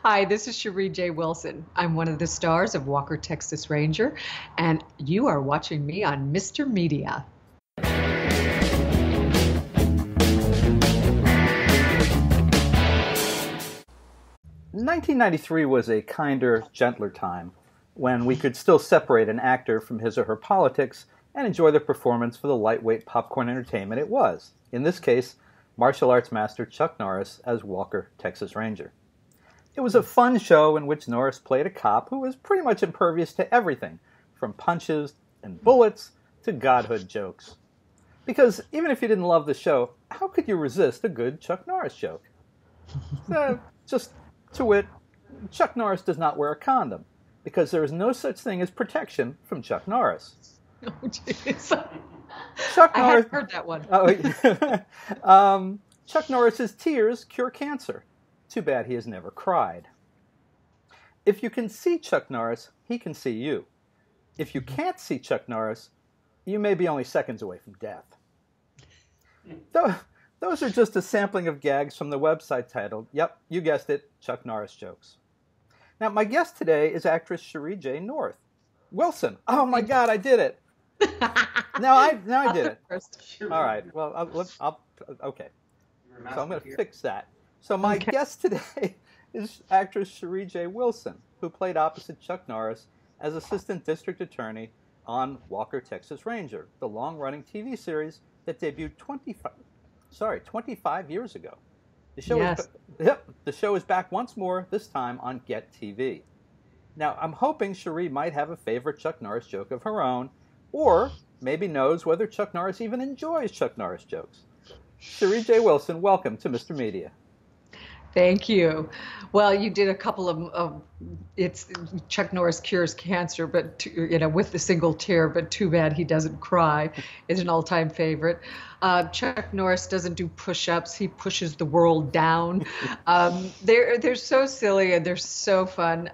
Hi, this is Sheree J. Wilson. I'm one of the stars of Walker, Texas Ranger, and you are watching me on Mr. Media. 1993 was a kinder, gentler time when we could still separate an actor from his or her politics and enjoy their performance for the lightweight popcorn entertainment it was. In this case, martial arts master Chuck Norris as Walker, Texas Ranger. It was a fun show in which Norris played a cop who was pretty much impervious to everything, from punches and bullets to godhood jokes. Because even if you didn't love the show, how could you resist a good Chuck Norris joke? Just to wit, Chuck Norris does not wear a condom, because there is no such thing as protection from Chuck Norris. Oh, jeez. Chuck I Norris. had heard that one. Chuck Norris's tears cure cancer. Too bad he has never cried. If you can see Chuck Norris, he can see you. If you can't see Chuck Norris, you may be only seconds away from death. Those are just a sampling of gags from the website titled, yep, you guessed it, Chuck Norris jokes. Now, my guest today is actress Sheree J. Wilson. Oh my God, I did it. Now I did it. All right. Well, okay. So I'm going to fix that. So my guest today is actress Sheree J. Wilson, who played opposite Chuck Norris as Assistant District Attorney on Walker, Texas Ranger, the long-running TV series that debuted 25 years ago. The show is back once more, this time on Get TV. Now, I'm hoping Sheree might have a favorite Chuck Norris joke of her own, or maybe knows whether Chuck Norris even enjoys Chuck Norris jokes. Sheree J. Wilson, welcome to Mr. Media. Thank you. Well, you did a couple of it's Chuck Norris cures cancer, but with the single tear. But too bad he doesn't cry. Is an all-time favorite. Chuck Norris doesn't do push-ups. He pushes the world down. They're so silly and they're so fun.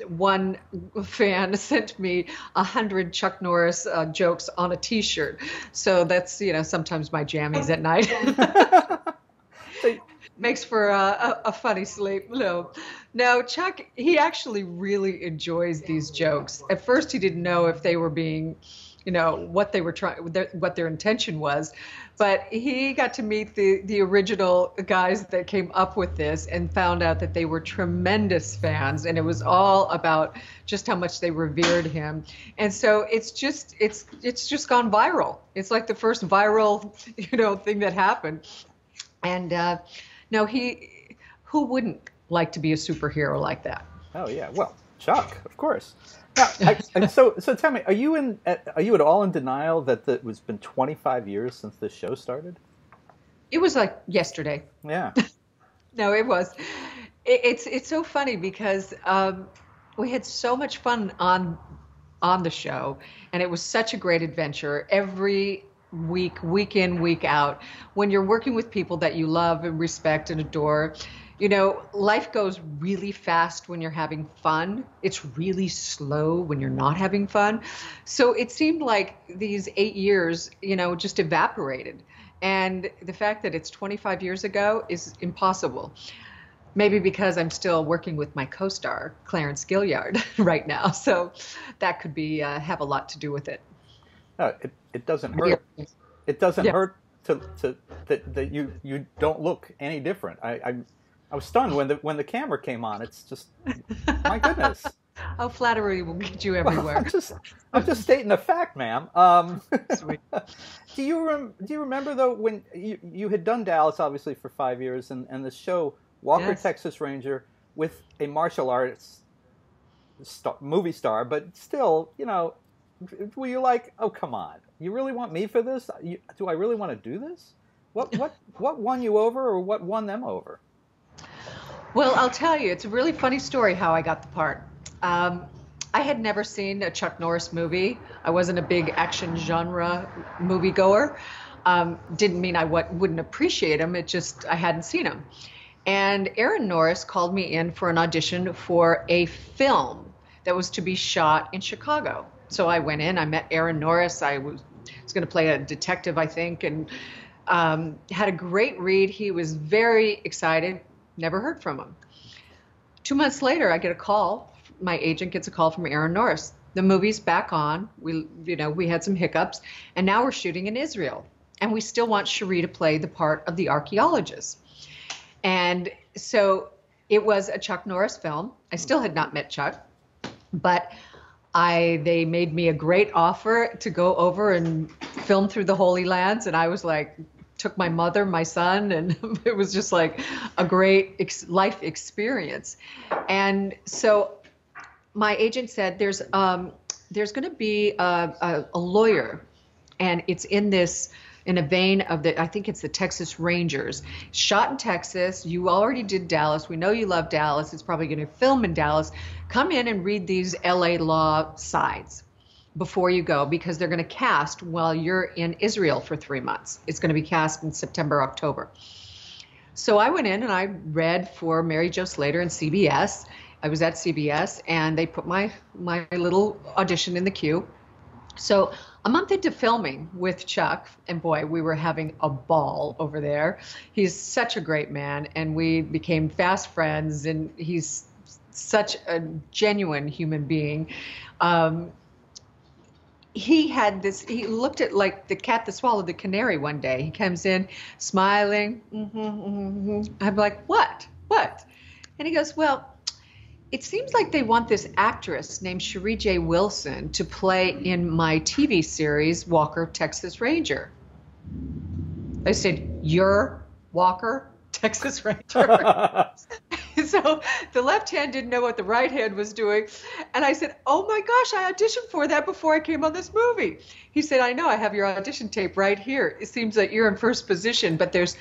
One fan sent me 100 Chuck Norris jokes on a T-shirt. So that's sometimes my jammies at night. Makes for a funny sleep. No, Chuck, he actually really enjoys these jokes. At first, he didn't know if they were being, what they were trying, what their intention was. But he got to meet the original guys that came up with this and found out that they were tremendous fans, and it was all about just how much they revered him. And so it's just gone viral. It's like the first viral, thing that happened. And no, who wouldn't like to be a superhero like that? Oh yeah, well, Chuck, of course. Now, so tell me, are you at all in denial that it was been 25 years since this show started? It was like yesterday. Yeah. No, it was. It's so funny because we had so much fun on the show, and it was such a great adventure every week in, week out. When you're working with people that you love and respect and adore, life goes really fast when you're having fun. It's really slow when you're not having fun. So it seemed like these 8 years, just evaporated. And the fact that it's 25 years ago is impossible. Maybe because I'm still working with my co-star, Clarence Gilliard, right now. So that could be have a lot to do with it. It doesn't hurt. It doesn't hurt that you don't look any different. I was stunned when the camera came on. It's just, my goodness. How flattery will get you everywhere. I'm just stating a fact, ma'am. Sweet. Do you remember though when you had done Dallas obviously for 5 years and the show Walker, Texas Ranger with a martial arts movie star, but still, were you like, oh, come on, you really want me for this? Do I really want to do this? What won you over, or what won them over? Well, I'll tell you, it's a really funny story how I got the part. I had never seen a Chuck Norris movie. I wasn't a big action genre moviegoer. Didn't mean I wouldn't appreciate him. It just, I hadn't seen him. And Aaron Norris called me in for an audition for a film that was to be shot in Chicago. So I went in, I met Aaron Norris. I was going to play a detective, I think, and had a great read. He was very excited. Never heard from him. 2 months later, I get a call. My agent gets a call from Aaron Norris. The movie's back on. We had some hiccups, and now we're shooting in Israel. And we still want Sheree to play the part of the archaeologist. And so it was a Chuck Norris film. I still had not met Chuck, but they made me a great offer to go over and film through the Holy Lands. And I was like, took my mother, my son, and it was just like a great life experience. And so my agent said, there's going to be a lawyer, and it's in a vein of I think it's the Texas Rangers. Shot in Texas. You already did Dallas. We know you love Dallas. It's probably going to film in Dallas. Come in and read these LA law sides before you go, because they're going to cast while you're in Israel for 3 months. It's going to be cast in September, October. So I went in and I read for Mary Jo Slater and CBS. I was at CBS, and they put my little audition in the queue. So a month into filming with Chuck, and boy, we were having a ball over there. He's such a great man, and we became fast friends, and he's such a genuine human being. He looked at like the cat that swallowed the canary one day. He comes in smiling. I'm like, what? And he goes, well, it seems like they want this actress named Sheree J. Wilson to play in my TV series, Walker, Texas Ranger. I said, you're Walker, Texas Ranger? So the left hand didn't know what the right hand was doing. And I said, oh my gosh, I auditioned for that before I came on this movie. He said, I know, I have your audition tape right here. It seems that you're in first position, but there's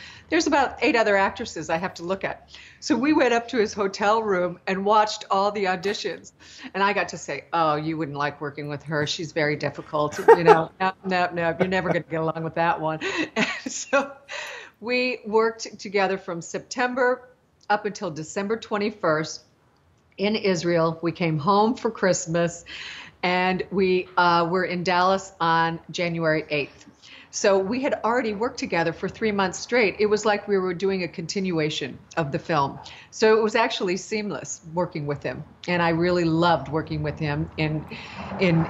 about 8 other actresses I have to look at. So we went up to his hotel room and watched all the auditions. And I got to say, oh, you wouldn't like working with her. She's very difficult. No, you're never going to get along with that one. And so we worked together from September up until December 21st in Israel. We came home for Christmas, and we were in Dallas on January 8th. So we had already worked together for 3 months straight. It was like we were doing a continuation of the film. So it was actually seamless working with him. And I really loved working with him in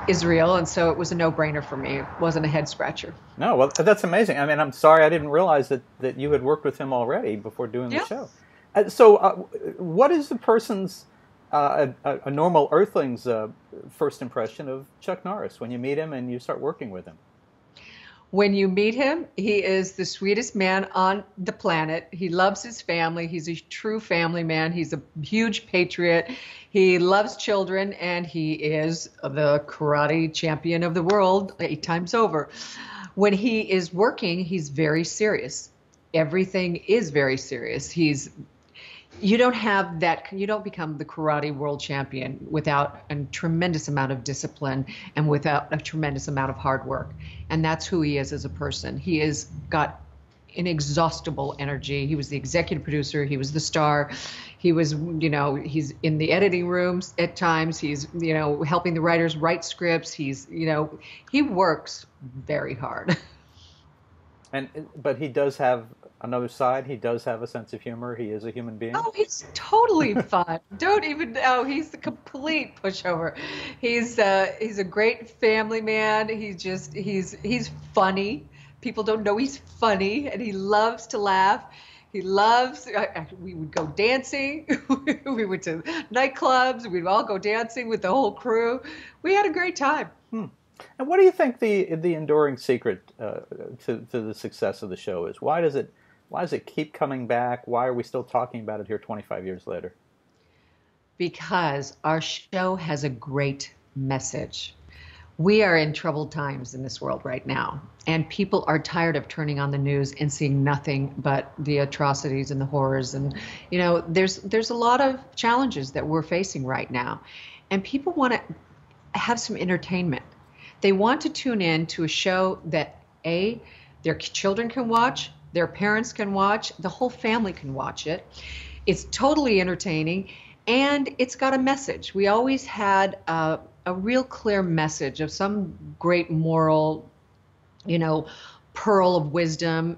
Israel. And so it was a no-brainer for me. It wasn't a head scratcher. No, well, that's amazing. I mean, I'm sorry I didn't realize that you had worked with him already before doing the show. So what is the person's, a normal earthling's first impression of Chuck Norris when you meet him and you start working with him? When you meet him, he is the sweetest man on the planet. He loves his family. He's a true family man. He's a huge patriot. He loves children, and he is the karate champion of the world 8 times over. When he is working, he's very serious. Everything is very serious. You don't become the karate world champion without a tremendous amount of discipline and without a tremendous amount of hard work. And that's who he is as a person. He has got inexhaustible energy. He was the executive producer. He was the star. He was, he's in the editing rooms at times. He's, helping the writers write scripts. He works very hard. But he does have another side. He does have a sense of humor. He is a human being. Oh, he's totally fun. Don't even know. He's the complete pushover. He's a great family man. He's funny. People don't know he's funny, and he loves to laugh. We would go dancing. We went to nightclubs. We'd all go dancing with the whole crew. We had a great time. And what do you think the enduring secret to the success of the show is? Why does it keep coming back? Why are we still talking about it here 25 years later? Because our show has a great message. We are in troubled times in this world right now, and people are tired of turning on the news and seeing nothing but the atrocities and the horrors. And there's a lot of challenges that we're facing right now, and people want to have some entertainment. They want to tune in to a show that their children can watch, their parents can watch, the whole family can watch it. It's totally entertaining, and it's got a message. We always had a real clear message of some great moral, pearl of wisdom.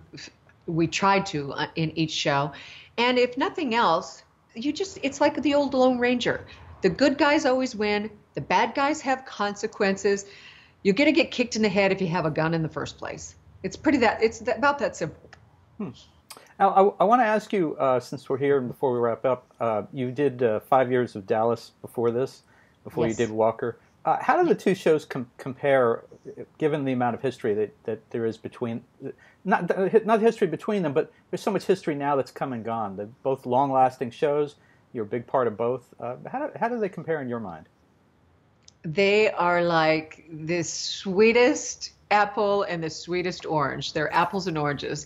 We tried to in each show. And if nothing else, it's like the old Lone Ranger. The good guys always win. The bad guys have consequences. You're going to get kicked in the head if you have a gun in the first place. It's about that simple. Now, I want to ask you, since we're here and before we wrap up, you did 5 years of Dallas before this, before Yes. you did Walker. How do the two shows compare, given the amount of history that there is between, not the history between them, but there's so much history now that's come and gone. They're both long-lasting shows. You're a big part of both. How do they compare in your mind? They are like the sweetest apple and the sweetest orange. They're apples and oranges.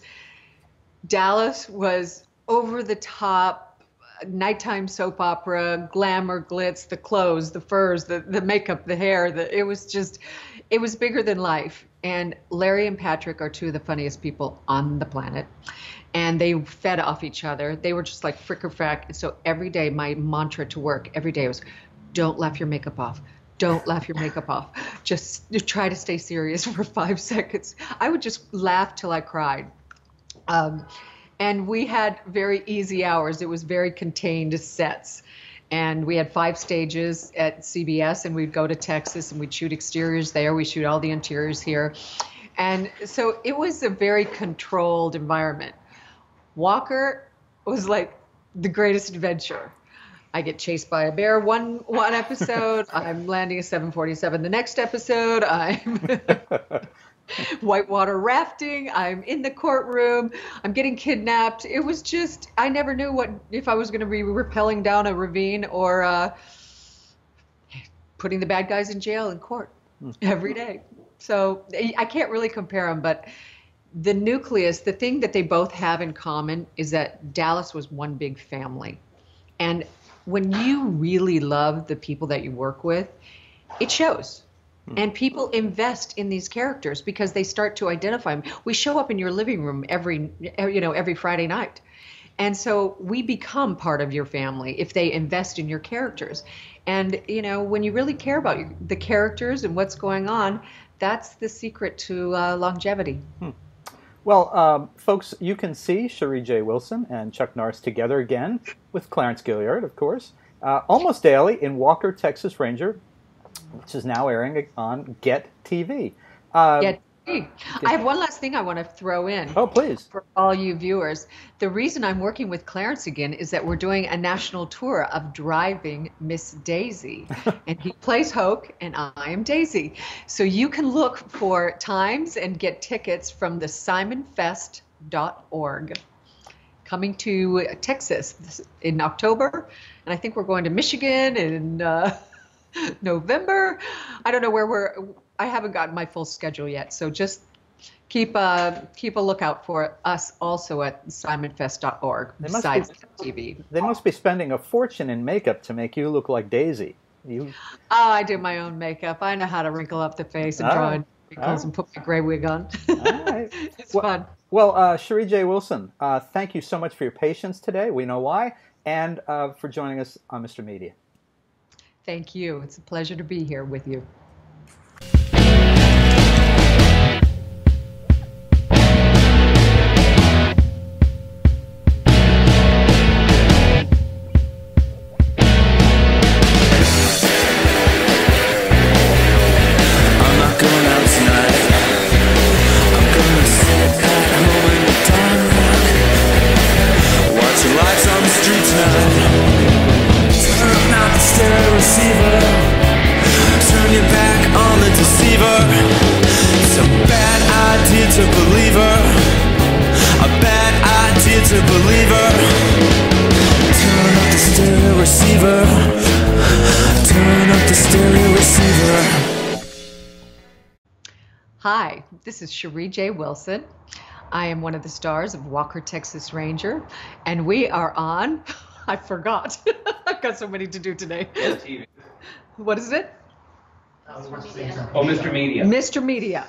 Dallas was over the top, nighttime soap opera, glamour, glitz, the clothes, the furs, the makeup, the hair. It was bigger than life. And Larry and Patrick are two of the funniest people on the planet. And they fed off each other. They were just like frick or frack. And so every day, my mantra to work every day was, don't laugh your makeup off. Don't laugh your makeup off. Just try to stay serious for 5 seconds. I would just laugh till I cried. And we had very easy hours. It was very contained sets. And we had 5 stages at CBS, and we'd go to Texas and we'd shoot exteriors there. We shoot all the interiors here. And so it was a very controlled environment. Walker was like the greatest adventure. I get chased by a bear one episode. I'm landing a 747 the next episode. I'm whitewater rafting. I'm in the courtroom. I'm getting kidnapped. It was just, I never knew if I was going to be rappelling down a ravine or putting the bad guys in jail in court every day. So I can't really compare them, but the nucleus, the thing that they both have in common is that Dallas was one big family. And when you really love the people that you work with, it shows. And people invest in these characters because they start to identify them. We show up in your living room every Friday night. And so we become part of your family if they invest in your characters. And, when you really care about the characters and what's going on, that's the secret to longevity. Well, folks, you can see Sheree J. Wilson and Chuck Norris together again with Clarence Gilliard, of course, almost daily in Walker, Texas Ranger, which is now airing on Get TV. Get TV. I have one last thing I want to throw in. Oh, please. For all you viewers. The reason I'm working with Clarence again is that we're doing a national tour of Driving Miss Daisy. And he plays Hoke, and I am Daisy. So you can look for times and get tickets from the simonfest.org. Coming to Texas in October. And I think we're going to Michigan in November. I don't know I haven't gotten my full schedule yet. So just keep a lookout for us also at simonfest.org besides TV. They must be spending a fortune in makeup to make you look like Daisy. I do my own makeup. I know how to wrinkle up the face and draw in wrinkles and put my gray wig on. All right. It's fun. Well, Sheree J. Wilson, thank you so much for your patience today. We know why. And for joining us on Mr. Media. Thank you. It's a pleasure to be here with you. Hi, this is Sheree J. Wilson. I am one of the stars of Walker, Texas Ranger, and we are on, I forgot. I've got so many to do today. TV. What is it? Mr. Media. Mr. Media.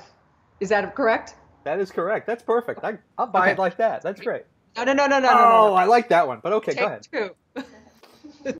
Is that correct? That is correct. That's perfect. I'll buy it like that. That's great. No. Oh, I like that one. But okay, go ahead. Take 2.